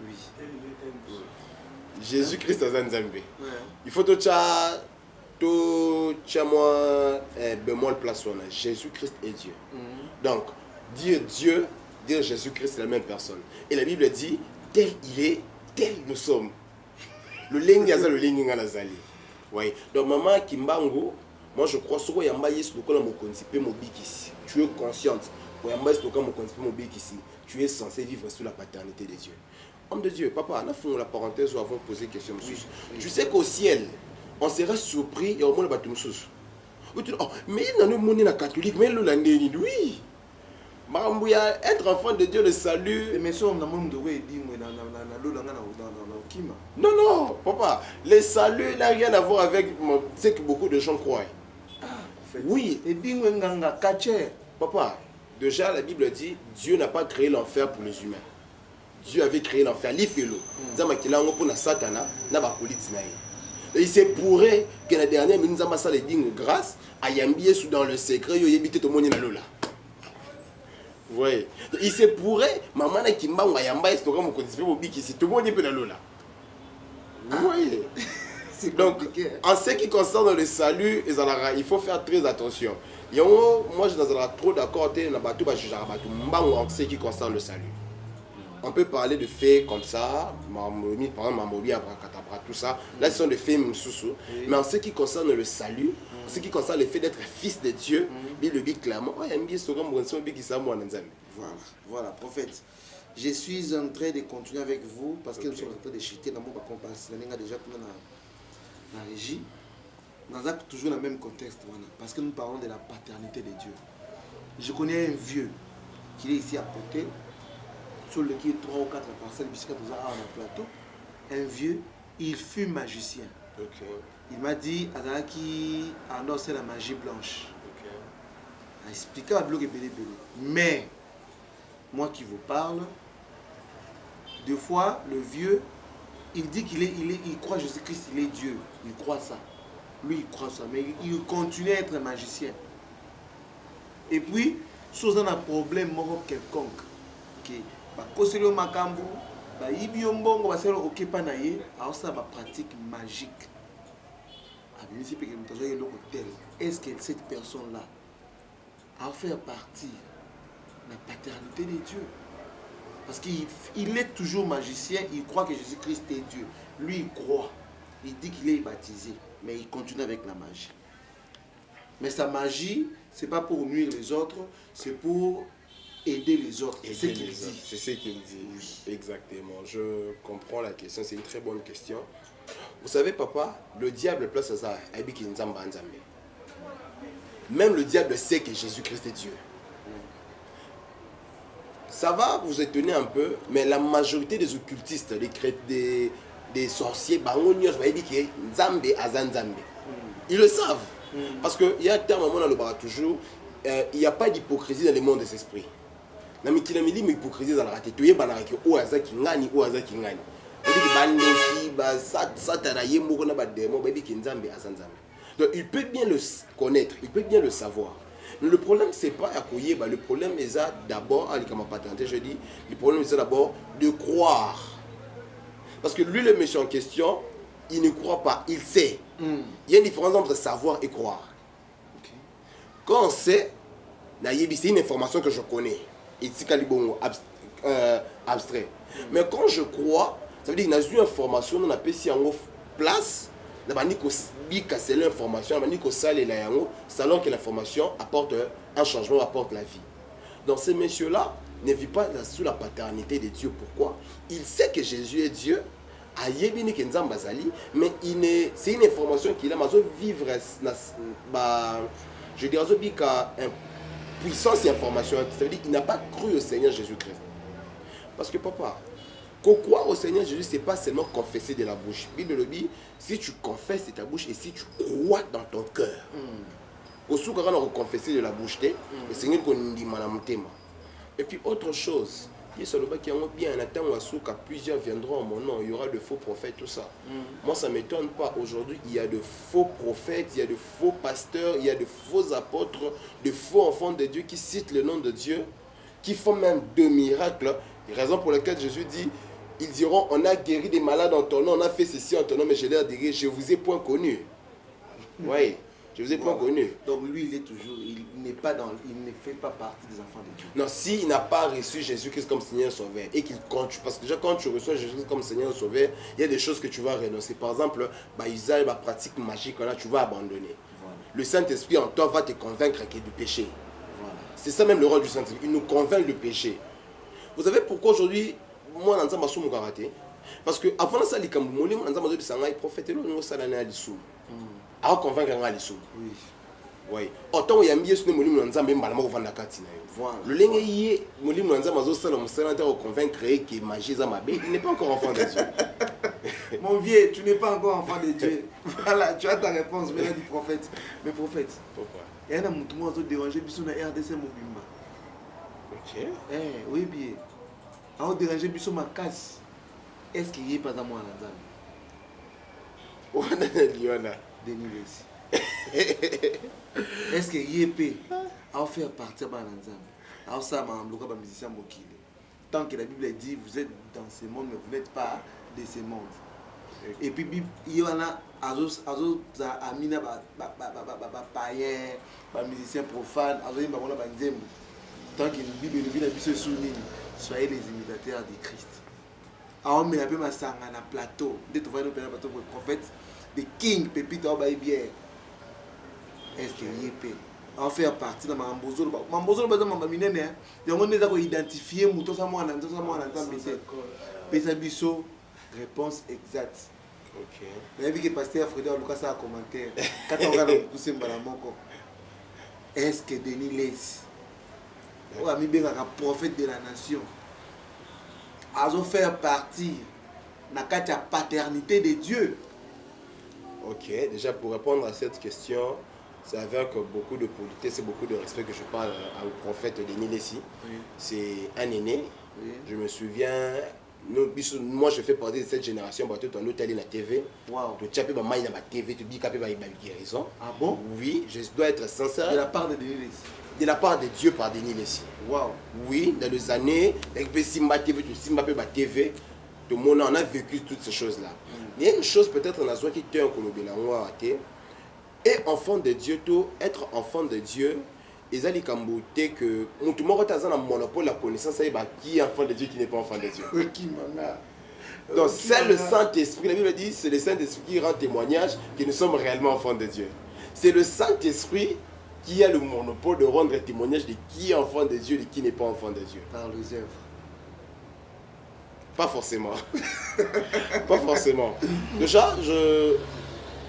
Oui. Jésus-Christ est Nzambe. Ouais. Il faut que tu moi bémol place on a Jésus-Christ est Dieu. Donc dire Dieu, dire Jésus-Christ c'est la même personne. Et la Bible dit tel il est, tel nous sommes. Le lingi le lingi nazali. Oui. Donc maman Kimbango, moi je crois que yamba yesu lokola mokonzi pe mobikisi. Tu es consciente. Pour yamba yesu lokola mokonzi pe mobikisi, tu es censé vivre sous la paternité de Dieu. Homme de Dieu, papa, on a fait la parenthèse où avons posé question. Tu sais qu'au ciel on sera surpris et au moins le bateau oh, mais il n'a pas de catholique, mais il a dit oui. Être enfant de Dieu, le salut. Mais ça, on a non, papa, le salut n'a rien à voir avec ce que beaucoup de gens croient. Oui. Papa, déjà la Bible dit Dieu n'a pas créé l'enfer pour les humains. Dieu avait créé l'enfer. L'ifelo. Il se pourrait que la dernière minute, nous avons dit grâce à Yambié dans le secret, il y a tout le monde dans l'eau. Oui. Il se pourrait, maman qui m'a dit que tout le monde est dans l'eau. Oui. Donc, en ce qui concerne le salut, il faut faire très attention. Moi, je suis trop d'accord avec en ce qui concerne le salut. on peut parler de faits comme ça, Mamobi, par exemple, Mamobi, Abracadabra, tout ça. Là, ce sont des faits Moussoussou. Mais en ce qui concerne le salut, en ce qui concerne le fait d'être fils de Dieu, il le dit clairement. Voilà, prophète. Je suis en train de continuer avec vous parce que nous sommes en train de chuter dans mon compagnie. On a déjà la régie. Nous avons toujours dans le même contexte. Parce que nous parlons de la paternité de Dieu. Je connais un vieux qui est ici à côté, sur le qui est 3 ou 4 parcelles, puisque nous avons un plateau. Un vieux, il fut magicien. Okay. Il m'a dit, Adaki, c'est la magie blanche. Okay. Il a expliqué à bloc et belé. Mais, moi qui vous parle, deux fois, le vieux, il dit il croit Jésus-Christ, il est Dieu. Il croit ça. Lui, il croit ça. Mais il continue à être magicien. Et puis, si on a un problème quelconque, parce que le makambu, ça va pratique magique. Est-ce que cette personne-là a fait partie de la paternité de Dieu? Parce qu'il est toujours magicien, il croit que Jésus-Christ est Dieu. Lui, il croit. Il dit qu'il est baptisé, mais il continue avec la magie. Mais sa magie, ce n'est pas pour nuire les autres, c'est pour aider les autres. C'est ce qu'il dit. C'est ce qu'il dit. Oui. Exactement. Je comprends la question. C'est une très bonne question. Vous savez, papa, le diable place ça. Même le diable sait que Jésus-Christ est Dieu. Ça va vous étonner un peu, mais la majorité des occultistes, des sorciers, ils le savent. Parce qu'il y a un terme, on le parle toujours, il n'y a pas d'hypocrisie dans le monde des esprits. Il y a une hypocrisie dans la raté. Il peut bien le connaître, il peut bien le savoir. Mais le problème, c'est pas à Koyeba. Le problème est d'abord, je dis, le problème est d'abord de croire. Parce que lui, le monsieur en question, il ne croit pas, il sait. Il y a une différence entre savoir et croire. Okay. Quand on sait, c'est une information que je connais. Abstrait. Mais quand je crois, ça veut dire qu'il y a une information, on appelle si en place, c'est l'information, selon que l'information apporte un changement, apporte la vie. Donc ces messieurs-là ne vivent pas sous la paternité de Dieu. Pourquoi? Il sait que Jésus est Dieu, mais c'est une information qu'il a vivre, je dirais, puissance et information. Ça veut dire qu'il n'a pas cru au Seigneur Jésus-Christ. Parce que papa, croire au Seigneur Jésus, ce n'est pas seulement confesser de la bouche. Bible le dit, si tu confesses de ta bouche et si tu crois dans ton cœur, au sous quand on confesser de la bouche, le Seigneur qu'on dit malamutéma. Et puis autre chose, il y a bien un temps où plusieurs viendront en mon nom, il y aura de faux prophètes, tout ça. Moi, ça ne m'étonne pas. Aujourd'hui, il y a de faux prophètes, il y a de faux pasteurs, il y a de faux apôtres, de faux enfants de Dieu qui citent le nom de Dieu, qui font même de miracles. Raison pour laquelle Jésus dit, ils diront, on a guéri des malades en ton nom, on a fait ceci en ton nom, mais je leur dirai, je vous ai point connu. Oui, je vous ai point connu. Donc lui, il est toujours, il ne fait pas partie des enfants de Dieu. Non, s'il n'a pas reçu Jésus-Christ comme Seigneur Sauveur et qu'il compte, parce que déjà quand tu reçois Jésus comme Seigneur Sauveur, il y a des choses que tu vas renoncer. Par exemple, usage la pratique magique, là, tu vas abandonner. Voilà. Le Saint-Esprit en toi va te convaincre qu'il y a du péché. Voilà. C'est ça même le rôle du Saint-Esprit, il nous convainc du péché. Vous savez pourquoi aujourd'hui, moi, je ne suis pas karaté? Parce que avant ça, les Kamboumoli, je suis un prophète, je suis un sou. Alors convaincre un sou. Oui. Oui. Autant il y a mieux sur le moulin, nous avons mal à la carte. Le lingue est, moulin, nous avons convaincre que magie est ma belle. Il n'est pas encore enfant de Dieu. Mon vieux, tu n'es pas encore enfant de Dieu. Voilà, tu as ta réponse maintenant du prophète. Mais prophète, pourquoi? Il y a un mouvement qui déranger, puis on a RDC Mobimba. Ok. Oui, bien. Alors déranger, puis on ma casse. Est-ce qu'il n'y a pas dans moi là-dedans? On a Liona. Est-ce que YP a fait partir de l'ensemble? Alors ça, je suis musicien Mokile. Tant que la Bible dit, vous êtes dans ce monde, mais vous n'êtes pas de ce monde. Et puis, il y en a Amina, païen, musicien profane, tant que la Bible dit, soyez les imitateurs de Christ. Alors, on a appelé ma sang à plateau. Dès que tu vois le plateau pour le prophète, des kings, pépito, bien. Est-ce qu'il y a paix? En faire partie de ma mbozolo. Ma mbozolo, par exemple, il y a un gens qui identifié, mouton, ça, moi, Pesabiso, réponse exacte. Ok. Vous avez vu que le pasteur Frédéric Lucas a un commentaire. Quand on regarde le poussé, est-ce que Denis laisse? On a mis bien un prophète de la nation. Ils ont fait partie de la paternité de Dieu. Ok, déjà pour répondre à cette question, c'est avec beaucoup de politesse et beaucoup de respect que je parle au prophète Denis Lessi. Oui. C'est un aîné. Oui. Je me souviens, moi je fais partie de cette génération, tu as noté la TV. Wow. Tu as pu ma TV, tu dis qu'il y a une guérison. Ah bon? Oui, je dois être sincère. De la part de Denis Lessi. De la part de Dieu par Denis Lessi. Wow. Oui, dans les années, avec Simba TV, TV, tout le monde en a vécu toutes ces choses-là. Il y a une chose peut-être dans la zone qui tient au Kolobela, et enfant de Dieu, tout être enfant de Dieu, ils ont dit que tout le monde a un monopole de la connaissance, qui est enfant de Dieu, qui n'est pas enfant de Dieu. Donc c'est le Saint-Esprit, la Bible dit, c'est le Saint-Esprit qui rend témoignage que nous sommes réellement enfants de Dieu. C'est le Saint-Esprit qui a le monopole de rendre témoignage de qui est enfant de Dieu et qui n'est pas enfant de Dieu. Par les œuvres. Pas forcément. Pas forcément. Déjà, sur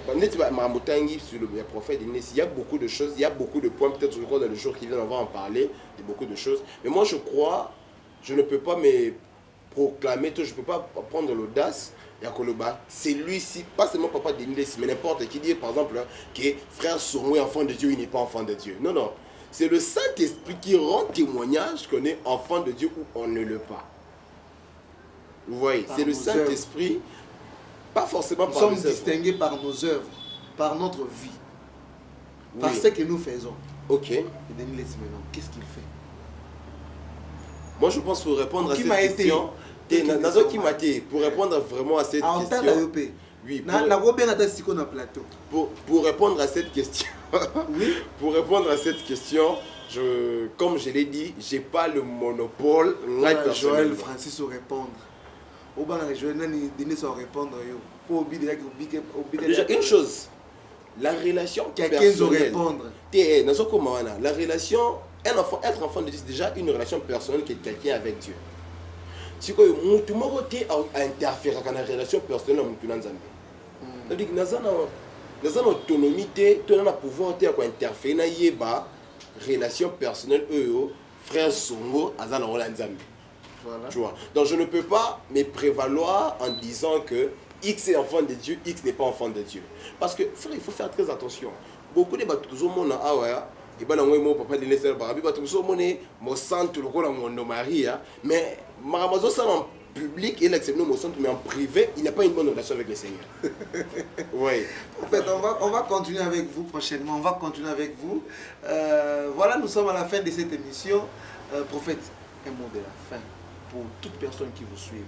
le prophète, il y a beaucoup de choses, il y a beaucoup de points, peut-être je crois dans le jour qui vient, on va en parler, de beaucoup de choses. Mais moi je crois, je ne peux pas me proclamer, je ne peux pas prendre l'audace, c'est lui-ci, pas seulement papa de Nilesi, mais n'importe qui dit par exemple que frère Somo est enfant de Dieu, il n'est pas enfant de Dieu. Non, non. C'est le Saint-Esprit qui rend témoignage qu'on est enfant de Dieu ou on ne l'est pas. Vous voyez, c'est le Saint-Esprit, pas forcément nous par sommes distingués par nos œuvres, par notre vie, par ce que nous faisons. Ok. Et Denis Lessi maintenant, qu'est-ce qu'il fait? Moi je pense pour répondre à cette question, pour répondre vraiment à cette question. Oui, pour répondre à cette question, oui? Pour répondre à cette question, comme je l'ai dit, j'ai pas le monopole. Joël Francis au répondre. Déjà une chose, la relation personnelle. La relation, être enfant de Dieu, c'est déjà une relation personnelle que quelqu'un avec Dieu. Si tout le monde a interféré dans la relation personnelle, c'est-à-dire que nous avons autonomie, nous avons pouvoir interférer dans la relation personnelle, frère Songo, voilà. Tu vois. Donc je ne peux pas me prévaloir en disant que X est enfant de Dieu, X n'est pas enfant de Dieu. Parce que frère, il faut faire très attention. Beaucoup de et ben mon papa de laisser barabi ba tout so moné mo centre le ko la mon mari mais maramazo ça en public il accepte mon centre mais en privé il n'a pas une bonne relation avec le Seigneur. Oui. En fait on va continuer avec vous prochainement, on va continuer avec vous. Voilà, nous sommes à la fin de cette émission. Prophète, un mot de la fin pour toute personne qui vous suit.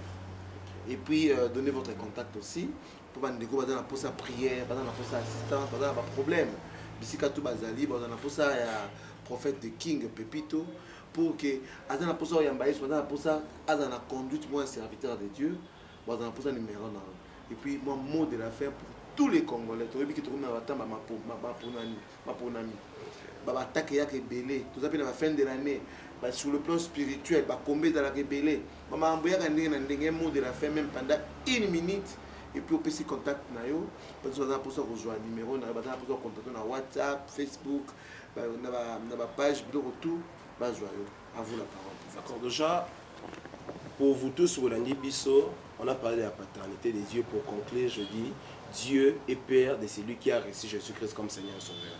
Et puis donnez votre contact aussi pour pas nous dans la pause à prière, dans la pause à assistance, dans pas problème. Bisikatou Bazali, dans la pause à prophète de King Pepito pour que dans la pause à Yambaïs, dans la pause à la conduite moi un serviteur de Dieu, dans la pause à numéro 9. Et puis mon mot de la fin pour tous les Congolais, tu vois que tu as la fin de l'année. Sur le plan spirituel, combien dans la rébellion. Maman, on a un mot de la fin même pendant 1 minute. Et puis on peut se contacter parce que vous avez besoin de numéro, vous avez besoin de contacter sur WhatsApp, Facebook, dans la page, tout. À vous la parole. D'accord, déjà, pour vous tous, on a parlé de la paternité des dieux. Pour conclure, je dis Dieu est Père de celui qui a reçu Jésus-Christ comme Seigneur et Sauveur.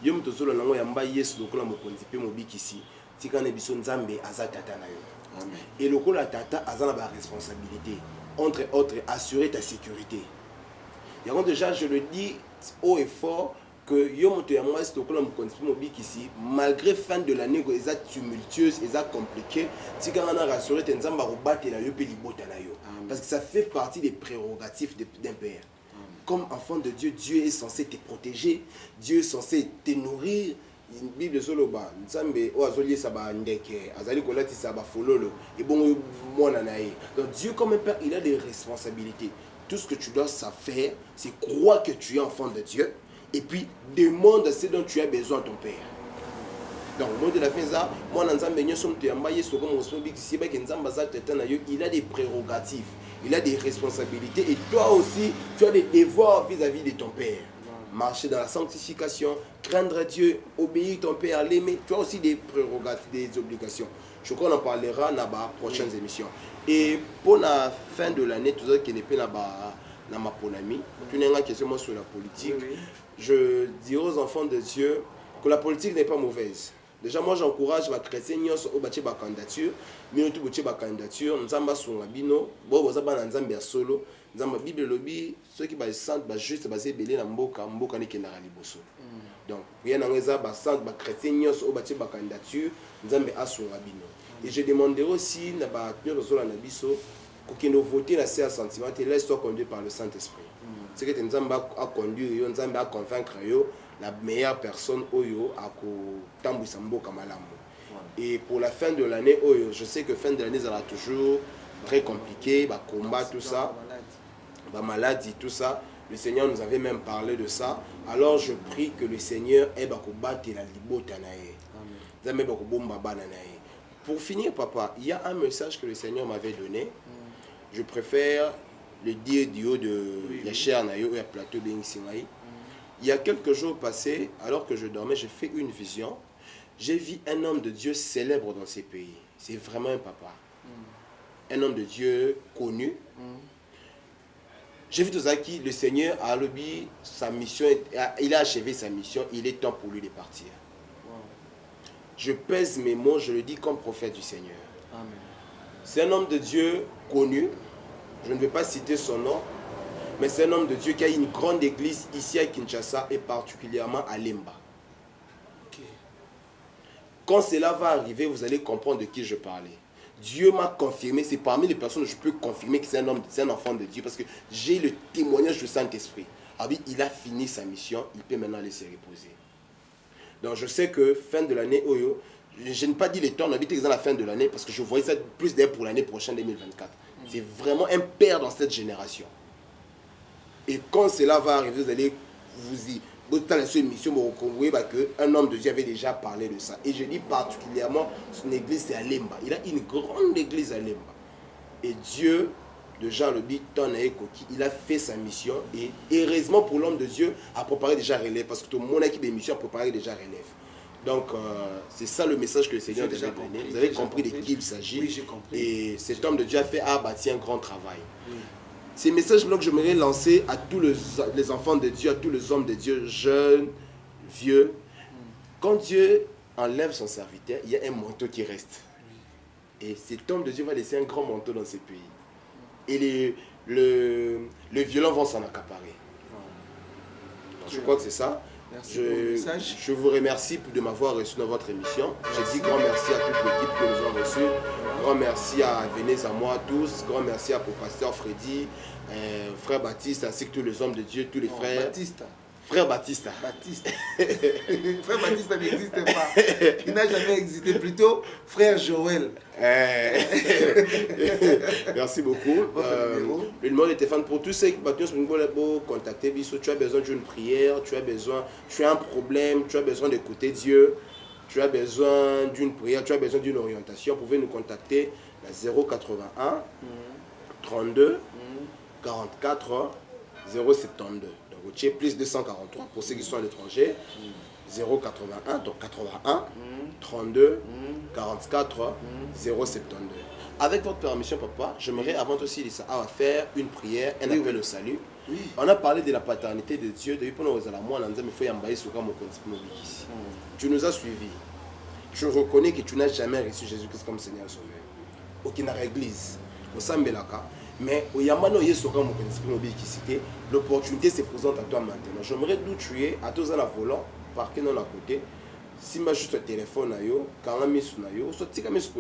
Yom tozolo nango yamba yesu lokola mokonzi pe mobikisi tikana biso nzambe aza tata na yo. Et lokola tata aza na ba responsabilité entre autres assurer ta sécurité. Yango déjà je le dis haut et fort que yom to yamba yesu lokola mokonzi pe mobikisi malgré fin de l'année ko eza tumultueuse eza compliqué tikana na rassurer te nzamba ko batela yo pe libota na yo parce que ça fait partie des prérogatives d'un père. Comme enfant de Dieu, Dieu est censé te protéger, Dieu est censé te nourrir, Bible soloba nzambe o azoliesa ba ndeke azali kolatisa ba fololo et bon mwana na ye. Donc Dieu comme un père, il a des responsabilités. Tout ce que tu dois faire, c'est croire que tu es enfant de Dieu et puis demande ce dont tu as besoin à ton père. Donc au moment de la fin ça, moi nzambe nyoso mtu yambaye soko mo so big siba ke nzamba za teta na yo, il a des prérogatives, il a des responsabilités et toi aussi tu as des devoirs vis-à-vis de ton père. Marcher dans la sanctification, craindre Dieu, obéir ton père, l'aimer, tu as aussi des prérogatives, des obligations. Je crois qu'on en parlera dans les prochaines émissions. Et pour la fin de l'année, tout ça qui n'est pas dans ma ponami, tu n'as pas de question sur la politique. Je dirais aux enfants de Dieu que la politique n'est pas mauvaise. Déjà, moi j'encourage les chrétiens au bâti de candidature, mais tout bâti de candidature, nous avons sur la bino, bon, vous avez un Zambia solo, nous avons la Bible lobby, ceux qui sont juste basés belé na mboka ni kenara liboso. Donc, rien n'en est à centre, les chrétiens au bâti de candidature, nous avons sur la bino. Et je demanderai aussi, na ba tenir sur la nabiso, que nous votions la CA sentiment, et laisse-toi conduire par le Saint-Esprit. C'est que nous avons à conduire, nous avons à convaincre la meilleure personne oyo à tambouisa mboka malamu. Et pour la fin de l'année oyo, je sais que fin de l'année ça va toujours très compliqué, bah combat tout ça, bah maladie tout ça. Le Seigneur nous avait même parlé de ça. Alors je prie que le Seigneur ait bah combattre la libota nae. Pour finir papa, il y a un message que le Seigneur m'avait donné. Je préfère le dire du haut de la chair nayo et plateau bengsingai. Il y a quelques jours passés, alors que je dormais, j'ai fait une vision. J'ai vu un homme de Dieu célèbre dans ces pays. C'est vraiment un papa. Un homme de Dieu connu. J'ai vu tout ça qui, le Seigneur a lobby sa mission, il a achevé sa mission, il est temps pour lui de partir. Je pèse mes mots, je le dis comme prophète du Seigneur. C'est un homme de Dieu connu. Je ne vais pas citer son nom. Mais c'est un homme de Dieu qui a une grande église ici à Kinshasa et particulièrement à Lemba. Quand cela va arriver, vous allez comprendre de qui je parlais. Dieu m'a confirmé, c'est parmi les personnes que je peux confirmer que c'est un homme, c'est un enfant de Dieu parce que j'ai le témoignage du Saint-Esprit. Ah oui, il a fini sa mission, il peut maintenant aller se reposer. Donc je sais que fin de l'année, je n'ai pas dit les temps, on habite dans la fin de l'année parce que je voyais ça plus d'ailleurs pour l'année prochaine 2024. C'est vraiment un père dans cette génération. Et quand cela va arriver, vous allez vous y... Dans la seule mission, vous voyez qu'un homme de Dieu avait déjà parlé de ça. Et je dis particulièrement, son église c'est à Lemba. Il a une grande église à Lemba. Et Dieu, de Jean le dit, il a fait sa mission. Et heureusement pour l'homme de Dieu, a préparé déjà relève. Parce que tout le monde équipe d'émission a préparé déjà relève. Donc, c'est ça le message que le Seigneur a déjà donné. Vous avez compris de qui il s'agit. Oui, j'ai compris. Et cet homme de Dieu a bâti un grand travail. Ces messages que j'aimerais lancer à tous les enfants de Dieu, à tous les hommes de Dieu, jeunes, vieux. Quand Dieu enlève son serviteur, il y a un manteau qui reste. Et cet homme de Dieu va laisser un grand manteau dans ces pays. Et les violents vont s'en accaparer. Donc, je crois que c'est ça. Je vous remercie de m'avoir reçu dans votre émission. Je dis grand merci à toute l'équipe que nous avons reçue. Grand merci à Venez à moi tous. Grand merci à Pasteur Freddy, Frère Baptiste, ainsi que tous les hommes de Dieu, tous les frères. Frère Baptiste. Frère Baptiste n'existe pas. Il n'a jamais existé. Plutôt Frère Joël. Merci beaucoup. Le numéro de téléphone pour tous ceux qui peuvent contacter. Tu as besoin d'une prière, tu as un problème, tu as besoin d'écouter Dieu, tu as besoin d'une prière, tu as besoin d'une orientation. Vous pouvez nous contacter à 081 32 44 072. Plus 243 pour ceux qui sont à l'étranger, 081, donc 81, 32, 44, 072. Avec votre permission, papa, j'aimerais avant aussi faire une prière, un appel au salut. Oui. On a parlé de la paternité de Dieu, depuis pendant aux alamans, tu nous as suivis. Je reconnais que tu n'as jamais reçu Jésus-Christ comme Seigneur et Sauveur. Aucune église, au Sambelaka. Mais au Yamano Yesoka l'opportunité se présente à toi maintenant. J'aimerais d'où tu es, à tous à la volant, parquer dans la côté. Si je suis sur le téléphone, quand je suis sur le téléphone,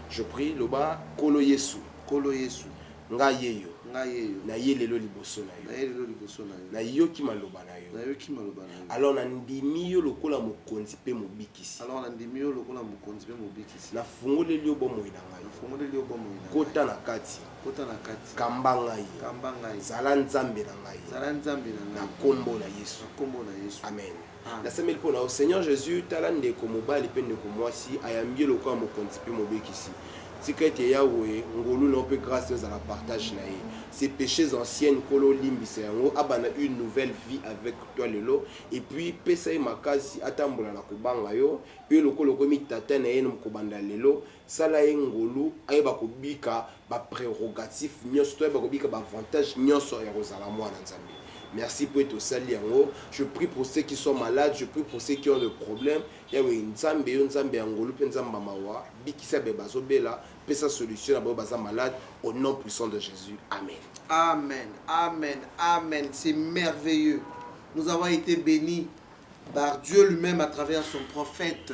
je prie, Loba, Kolo Yesu, Nga Yeyo, naye lelo liboso na yo nayoki maloba na yo alors nandimi yo lokola mokonzi mpe mobikisi nafungoleli yo bomoi na ngai kota na kati kamba ngai zala nzambe na ngai na kombo na yesu amen. Nasemeli mpona o Seigneur Jésus tala ndeko mobali mpe ndeko mwasi ayambi ye lokola mokonzi mpe mobikisi tika ete yawe ngolu na mpe grâce ezala partage na ye ses péchés anciennes kolo limbisa yango abana une nouvelle vie avec toi lelo et puis pesa ye makasi atambola na kobanga yo mpe lokolo komi tata na ye na mokobanda lelo sala ye ngolu ayeba kobika baprérogatif nyonso to ayeba kobika baavantage nyonso ya kozala mwana nzambe. Merci pour être au saliango. Je prie pour ceux qui sont malades, je prie pour ceux qui ont des problèmes. Yawe nzambe yo nzambe angolu pe nzamba mawa bikisa be bazobela pesa solution na baza malade au nom puissant de Jésus. Amen. Amen. Amen. Amen. C'est merveilleux. Nous avons été bénis par Dieu lui-même à travers son prophète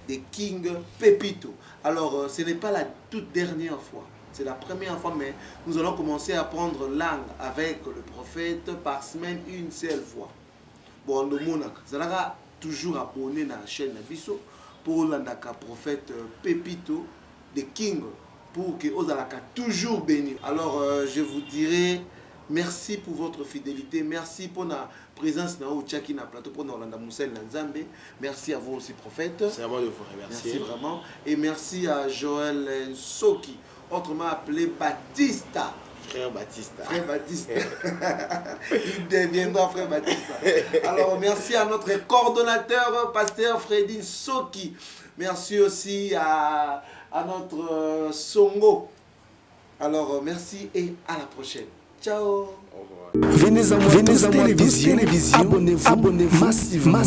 de King Pepito. Alors, ce n'est pas la toute dernière fois. C'est la première fois, mais nous allons commencer à prendre langue avec le prophète par semaine une seule fois. Bon, nous allons toujours abonner à la chaîne Nabiso pour le prophète Pepito de King pour que vous allez toujours béni. Alors, je vous dirai merci pour votre fidélité, merci pour la présence dans le plateau pour Orlando Moussel Nzambe. Merci à vous aussi, prophète. C'est vraiment de vous remercier. Merci vraiment. Et merci à Joël Soki, autrement appelé Batista. Frère Baptiste. Frère Baptiste. Il deviendra frère Baptiste. Alors, merci à notre coordonnateur, pasteur Freddy Soki. Merci aussi à notre Songo. Alors, merci et à la prochaine. Ciao. Venez à moi, télévision. Abonnez-vous massivement.